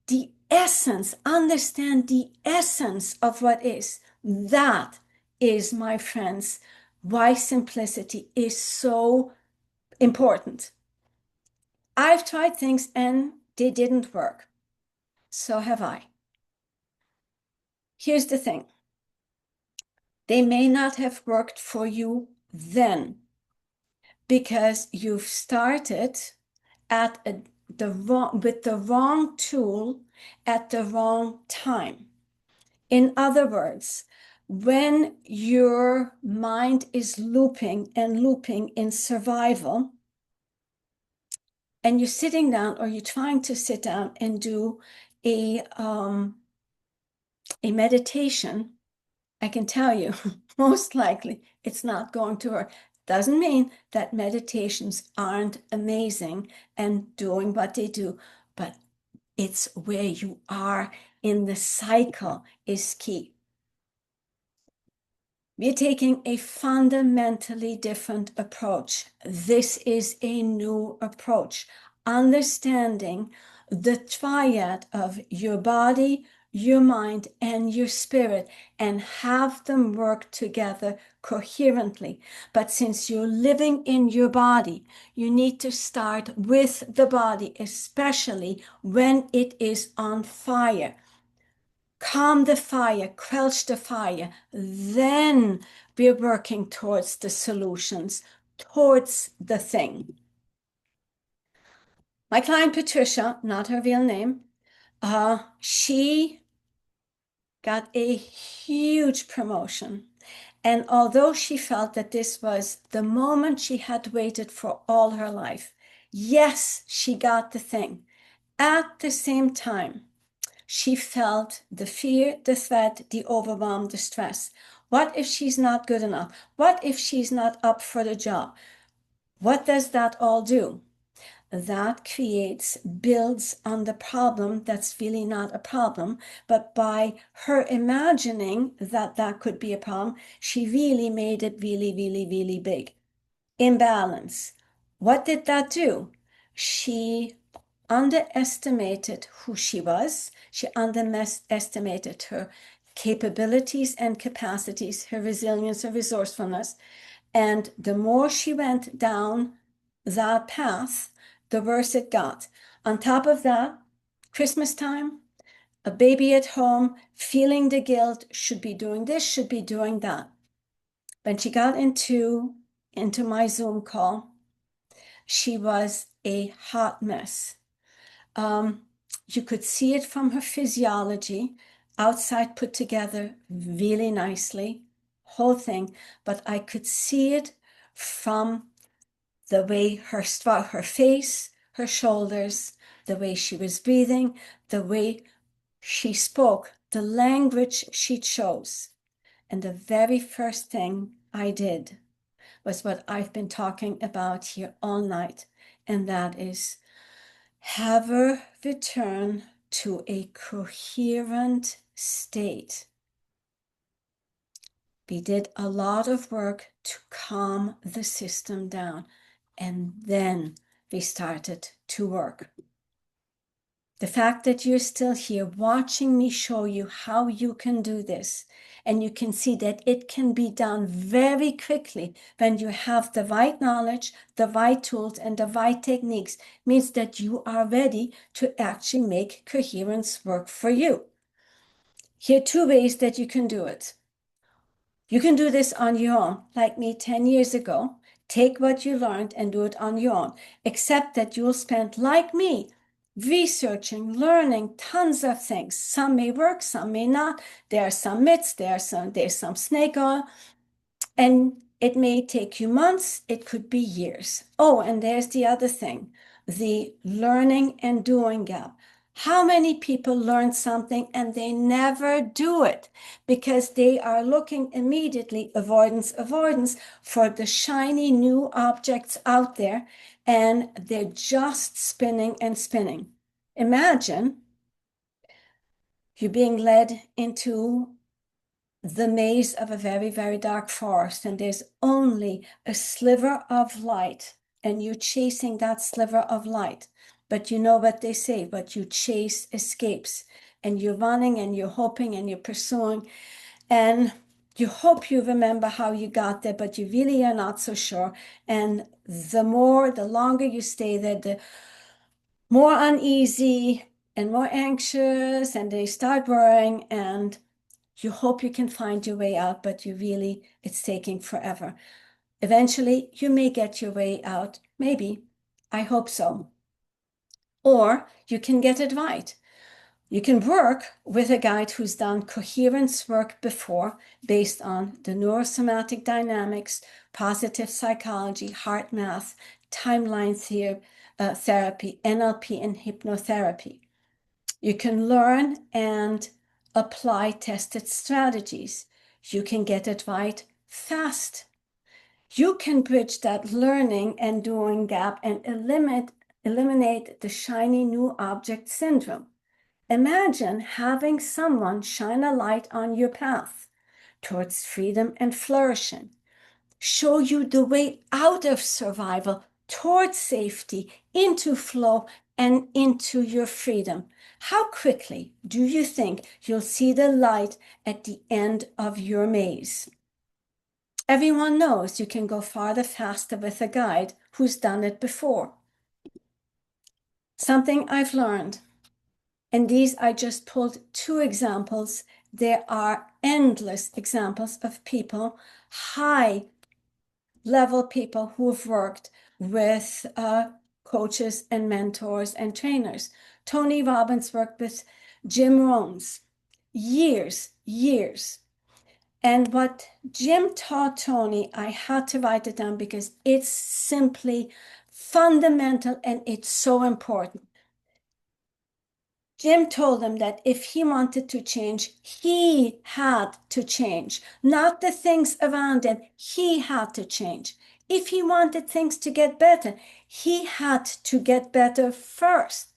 the essence, understand the essence of what is. That is, my friends, why simplicity is so important. I've tried things and they didn't work. So have I. Here's the thing. They may not have worked for you then because you've started with the wrong tool at the wrong time. In other words, when your mind is looping and looping in survival, and you're sitting down or you're trying to sit down and do a meditation, I can tell you, most likely it's not going to work. Doesn't mean that meditations aren't amazing and doing what they do, but it's where you are in the cycle is key. We're taking a fundamentally different approach. This is a new approach, understanding the triad of your body, your mind, and your spirit, and have them work together coherently. But since you're living in your body, you need to start with the body, especially when it is on fire. Calm the fire, quench the fire, then we're working towards the solutions, towards the thing. My client Patricia, not her real name, she got a huge promotion. And although she felt that this was the moment she had waited for all her life, yes, she got the thing. At the same time, she felt the fear, the threat, the overwhelm, the stress. What if she's not good enough? What if she's not up for the job? What does that all do? That builds on the problem that's really not a problem, but by her imagining that that could be a problem, she really made it really, really, really big. Imbalance. What did that do? She underestimated who she was. She underestimated her capabilities and capacities, her resilience, her resourcefulness. And the more she went down that path, the worse it got. On top of that, Christmas time, a baby at home, feeling the guilt, should be doing this, should be doing that. When she got into my Zoom call, she was a hot mess. You could see it from her physiology, outside put together really nicely, whole thing, but I could see it from the way her face, her shoulders, the way she was breathing, the way she spoke, the language she chose. And the very first thing I did was what I've been talking about here all night, and that is have her return to a coherent state. We did a lot of work to calm the system down, and then we started to work. The fact that you're still here watching me show you how you can do this, and you can see that it can be done very quickly when you have the right knowledge, the right tools, and the right techniques, means that you are ready to actually make coherence work for you. Here are two ways that you can do it. You can do this on your own, like me 10 years ago. Take what you learned and do it on your own, except that you'll spend, like me, researching, learning tons of things. Some may work, some may not. There are some myths, there's some snake oil, and it may take you months, it could be years. Oh, and there's the other thing, the learning and doing gap. How many people learn something and they never do it because they are looking immediately, avoidance, for the shiny new objects out there, and they're just spinning and spinning. Imagine you're being led into the maze of a very, very dark forest, and there's only a sliver of light, and you're chasing that sliver of light. But you know what they say, what you chase escapes, and you're running and you're hoping and you're pursuing, and you hope you remember how you got there, but you really are not so sure. And the longer you stay there, the more uneasy and more anxious, and they start worrying, and you hope you can find your way out, but it's taking forever. Eventually, you may get your way out. Maybe. I hope so. Or you can get it right. You can work with a guide who's done coherence work before based on the neurosomatic dynamics, positive psychology, HeartMath, timeline therapy, NLP, and hypnotherapy. You can learn and apply tested strategies. You can get it right fast. You can bridge that learning and doing gap and eliminate the shiny new object syndrome. Imagine having someone shine a light on your path towards freedom and flourishing, show you the way out of survival towards safety, into flow, and into your freedom. How quickly do you think you'll see the light at the end of your maze? Everyone knows you can go farther faster with a guide who's done it before. Something I've learned, and these I just pulled 2 examples. There are endless examples of people, high level people who have worked with coaches and mentors and trainers. Tony Robbins worked with Jim Rohns years. And what Jim taught Tony, I had to write it down because it's simply fundamental and it's so important. Jim told him that if he wanted to change, he had to change, not the things around him. He had to change. If he wanted things to get better, he had to get better first.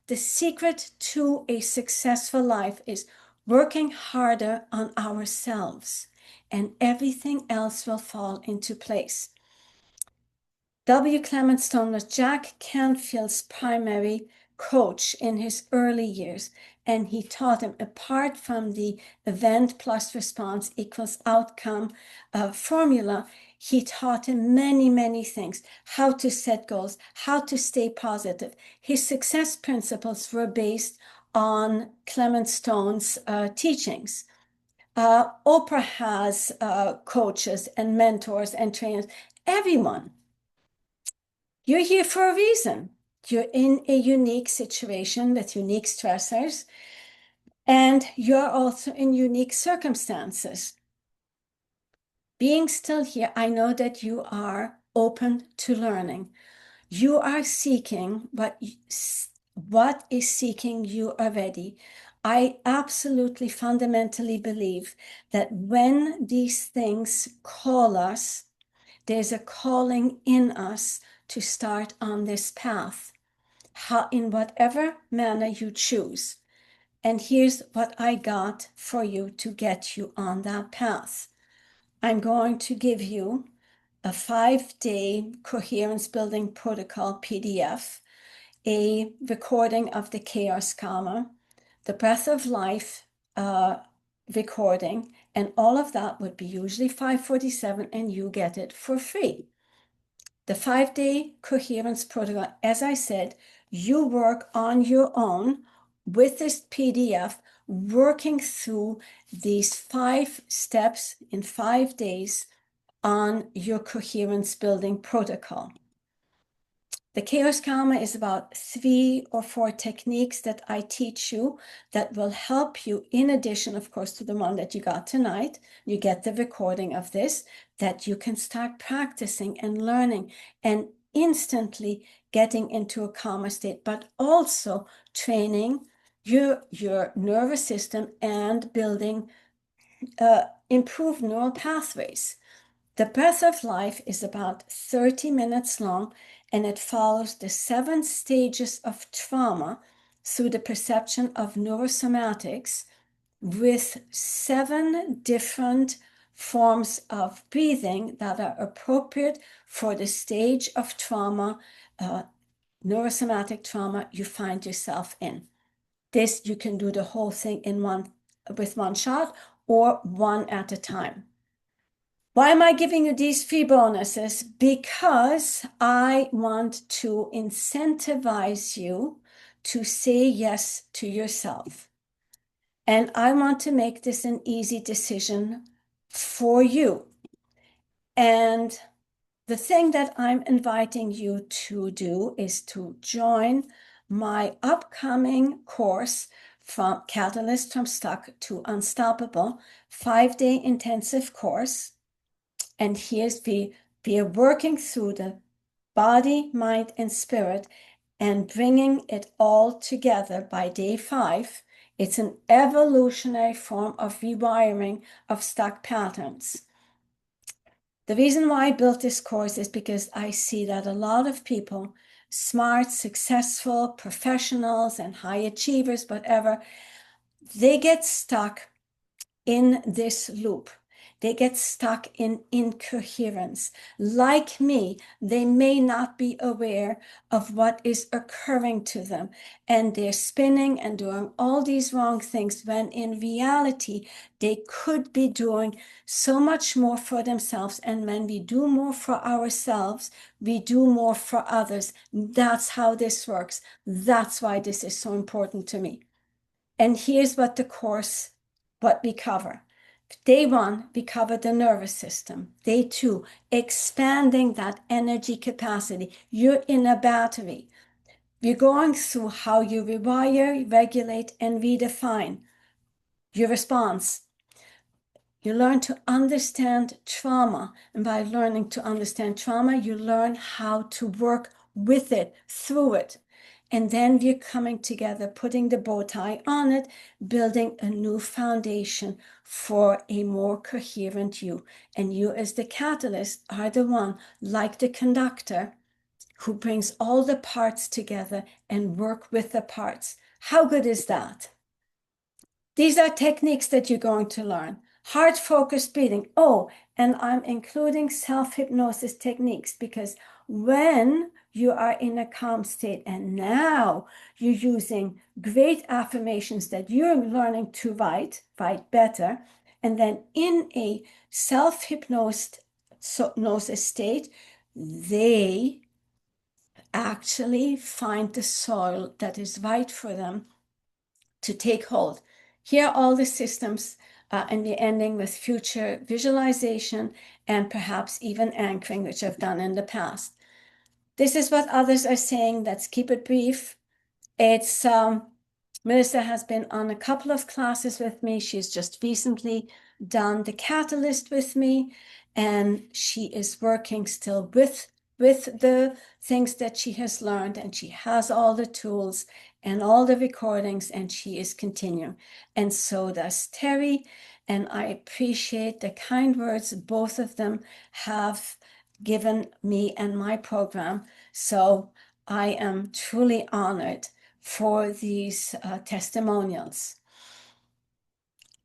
The secret to a successful life is working harder on ourselves, and everything else will fall into place. W. Clement Stone was Jack Canfield's primary coach in his early years, and he taught him, apart from the event plus response equals outcome formula, he taught him many things: how to set goals, how to stay positive. His success principles were based on Clement Stone's teachings. Oprah has coaches and mentors and trainers. Everyone. You're here for a reason. You're in a unique situation with unique stressors, and you're also in unique circumstances. Being still here, I know that you are open to learning. You are seeking what is seeking you already. I absolutely fundamentally believe that when these things call us, there's a calling in us to start on this path, in whatever manner you choose. And here's what I got for you to get you on that path. I'm going to give you a 5-day coherence building protocol PDF, a recording of the chaos karma, the breath of life recording, and all of that would be usually $547, and you get it for free. The 5-day coherence protocol, as I said, you work on your own with this PDF, working through these 5 steps in 5 days on your coherence building protocol. The Chaos Karma is about 3 or 4 techniques that I teach you that will help you, in addition, of course, to the one that you got tonight. You get the recording of this, that you can start practicing and learning and instantly getting into a calmer state, but also training your nervous system and building improved neural pathways. The Breath of Life is about 30 minutes long, and it follows the 7 stages of trauma through the perception of neurosomatics with 7 different forms of breathing that are appropriate for the stage of trauma, neurosomatic trauma you find yourself in. This, you can do the whole thing with one shot or one at a time. Why am I giving you these free bonuses? Because I want to incentivize you to say yes to yourself. And I want to make this an easy decision for you. And the thing that I'm inviting you to do is to join my upcoming course from Catalyst from Stuck to Unstoppable 5-day intensive course. And here's we are working through the body, mind, and spirit and bringing it all together by day 5. It's an evolutionary form of rewiring of stuck patterns. The reason why I built this course is because I see that a lot of people, smart, successful professionals and high achievers, whatever, they get stuck in this loop. They get stuck in incoherence. Like me, they may not be aware of what is occurring to them. And they're spinning and doing all these wrong things when in reality, they could be doing so much more for themselves. And when we do more for ourselves, we do more for others. That's how this works. That's why this is so important to me. And here's what we cover. Day 1, we cover the nervous system. Day 2, expanding that energy capacity. You're in a battery. We're going through how you rewire, regulate, and redefine your response. You learn to understand trauma. And by learning to understand trauma, you learn how to work with it, through it. And then we're coming together, putting the bow tie on it, building a new foundation for a more coherent you. And you as the catalyst are the one, like the conductor, who brings all the parts together and work with the parts. How good is that? These are techniques that you're going to learn. Heart-focused breathing. Oh, and I'm including self-hypnosis techniques because when you are in a calm state and now you're using great affirmations that you're learning to write better, and then in a self-hypnosis state, they actually find the soil that is right for them to take hold. Here are all the systems, and we're ending with future visualization and perhaps even anchoring, which I've done in the past. This is what others are saying. Let's keep it brief. It's Melissa has been on a couple of classes with me. She's just recently done the catalyst with me, and she is working still with the things that she has learned, and she has all the tools and all the recordings, and she is continuing. And so does Terry, and I appreciate the kind words both of them have given me and my program. So I am truly honored for these testimonials.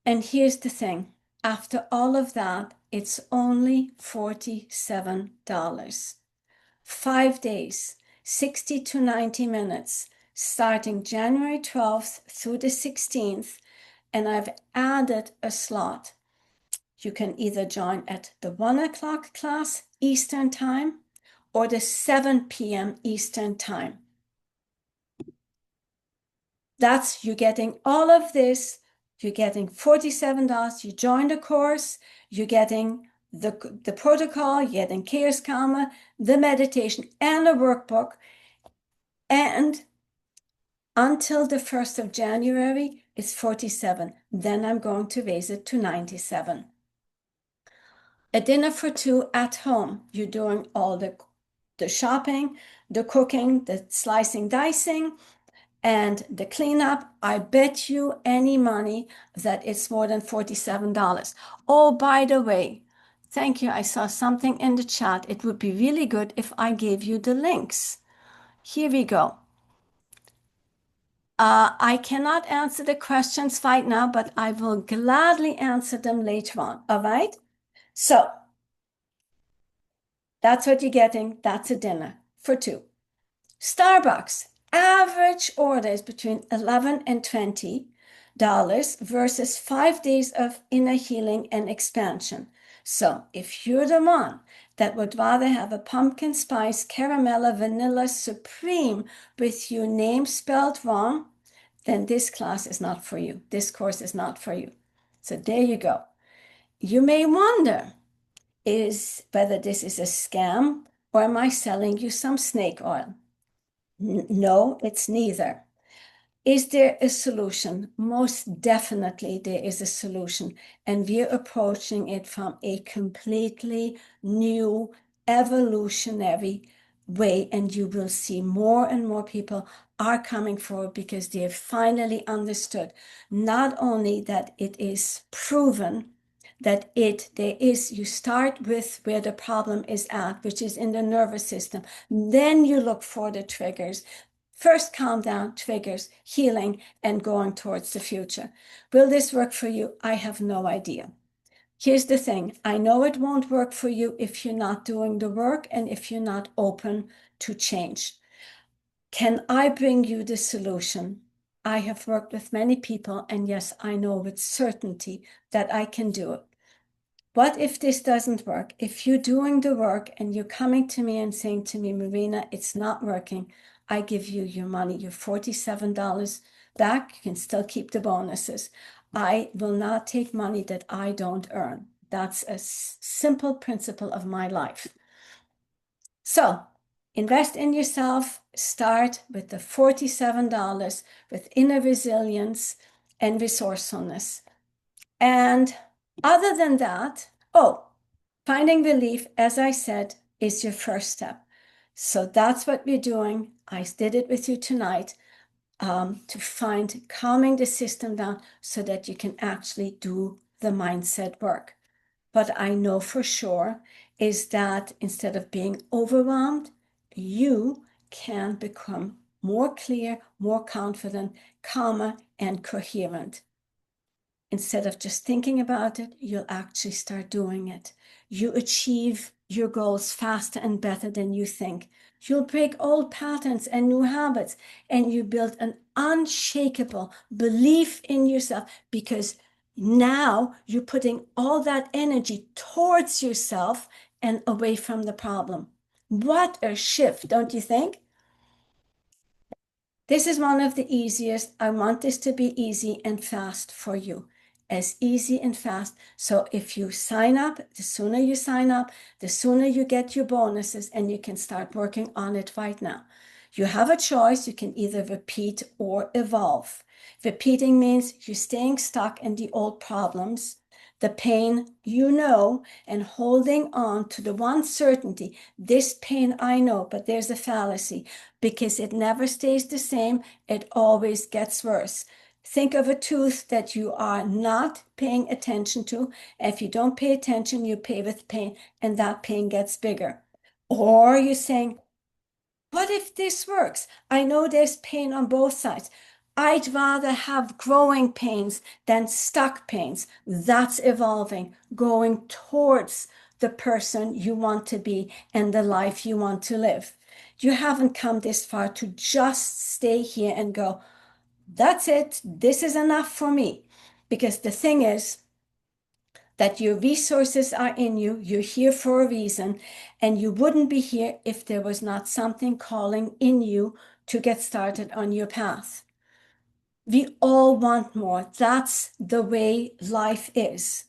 And here's the thing. After all of that, it's only $47. 5 days, 60 to 90 minutes, starting January 12th through the 16th. And I've added a slot. You can either join at the 1 o'clock class Eastern Time or the 7 p.m. Eastern Time. You're getting all of this. You're getting $47. You join the course. You're getting the protocol. You're getting Chaos Karma, the meditation, and a workbook. And until the 1st of January, it's $47. Then I'm going to raise it to $97. A dinner for 2 at home. You're doing all the shopping, the cooking, the slicing, dicing, and the cleanup. I bet you any money that it's more than $47. Oh, by the way, thank you. I saw something in the chat. It would be really good if I gave you the links. Here we go. I cannot answer the questions right now, but I will gladly answer them later on. All right? So that's what you're getting. That's a dinner for 2. Starbucks. Average order is between $11 and $20 versus 5 days of inner healing and expansion. So if you're the one that would rather have a pumpkin spice caramel vanilla supreme with your name spelled wrong, then this class is not for you. This course is not for you. So there you go. You may wonder whether this is a scam or am I selling you some snake oil? No, it's neither. Is there a solution? Most definitely there is a solution, and we're approaching it from a completely new evolutionary way, and you will see more and more people are coming forward because they have finally understood not only that it is proven that you start with where the problem is at, which is in the nervous system. Then you look for the triggers. First, calm down, triggers, healing, and going towards the future. Will this work for you? I have no idea. Here's the thing. I know it won't work for you if you're not doing the work and if you're not open to change. Can I bring you the solution? I have worked with many people, and yes, I know with certainty that I can do it. What if this doesn't work? If you're doing the work and you're coming to me and saying to me, Marina, it's not working, I give you your money, your $47 back. You can still keep the bonuses. I will not take money that I don't earn. That's a simple principle of my life. So invest in yourself. Start with the $47 with inner resilience and resourcefulness. And other than that, finding relief, as I said, is your first step. So that's what we're doing. I did it with you tonight to find calming the system down so that you can actually do the mindset work. What I know for sure is that instead of being overwhelmed, you can become more clear, more confident, calmer, and coherent. Instead of just thinking about it, you'll actually start doing it. You achieve your goals faster and better than you think. You'll break old patterns and new habits, and you build an unshakable belief in yourself because now you're putting all that energy towards yourself and away from the problem. What a shift, don't you think? This is one of the easiest. I want this to be easy and fast for you. As easy and fast. So if you sign up, the sooner you sign up, the sooner you get your bonuses and you can start working on it right now. You have a choice. You can either repeat or evolve. Repeating means you're staying stuck in the old problems, the pain and holding on to the one certainty. This pain I know, but there's a fallacy because it never stays the same. It always gets worse. Think of a tooth that you are not paying attention to. If you don't pay attention, you pay with pain, and that pain gets bigger. Or you're saying, what if this works? I know there's pain on both sides. I'd rather have growing pains than stuck pains. That's evolving, going towards the person you want to be and the life you want to live. You haven't come this far to just stay here and go, that's it. This is enough for me. Because the thing is that your resources are in you. You're here for a reason. And you wouldn't be here if there was not something calling in you to get started on your path. We all want more. That's the way life is.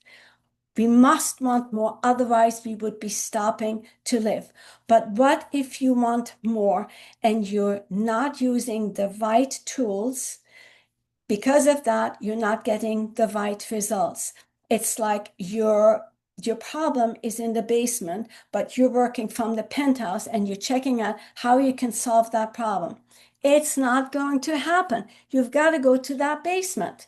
We must want more, otherwise we would be stopping to live. But what if you want more and you're not using the right tools? Because of that, you're not getting the right results. It's like your problem is in the basement, but you're working from the penthouse and you're checking out how you can solve that problem. It's not going to happen. You've got to go to that basement.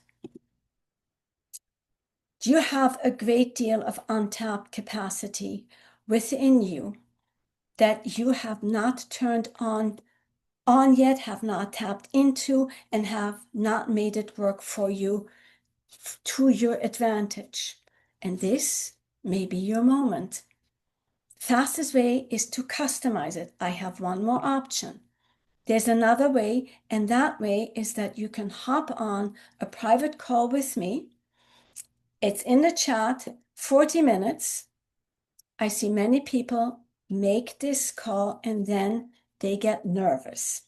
You have a great deal of untapped capacity within you that you have not turned on yet, have not tapped into, and have not made it work for you to your advantage. And this may be your moment. Fastest way is to customize it. I have one more option. There's another way, and that way is that you can hop on a private call with me. It's in the chat, 40 minutes. I see many people make this call and then they get nervous.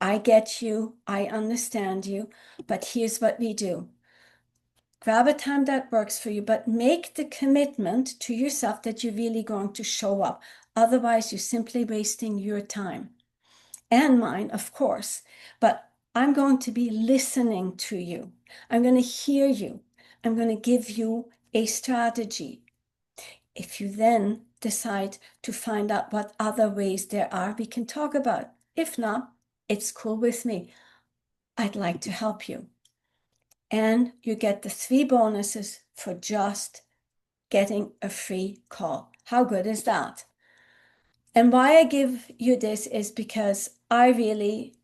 I get you, I understand you, but here's what we do. Grab a time that works for you, but make the commitment to yourself that you're really going to show up. Otherwise, you're simply wasting your time and mine, of course. But I'm going to be listening to you. I'm going to hear you. I'm going to give you a strategy. If you then decide to find out what other ways there are, we can talk about it. If not, it's cool with me. I'd like to help you. And you get the 3 bonuses for just getting a free call. How good is that? And why I give you this is because I really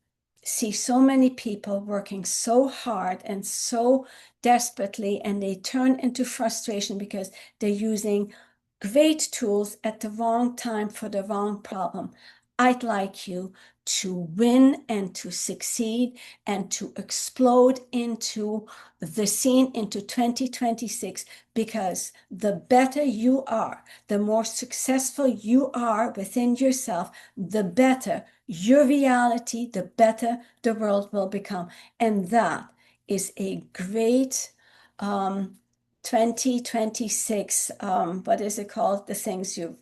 see so many people working so hard and so desperately, and they turn into frustration because they're using great tools at the wrong time for the wrong problem. I'd like you to win and to succeed and to explode into the scene into 2026, because the better you are, the more successful you are within yourself, the better your reality, the better the world will become. And that is a great 2026, what is it called? The things you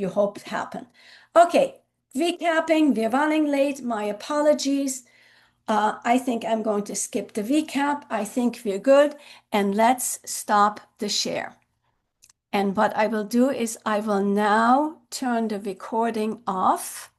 hope happen. Okay, recapping, we're running late. My apologies. I think I'm going to skip the recap. I think we're good. And let's stop the share. And what I will do is I will now turn the recording off.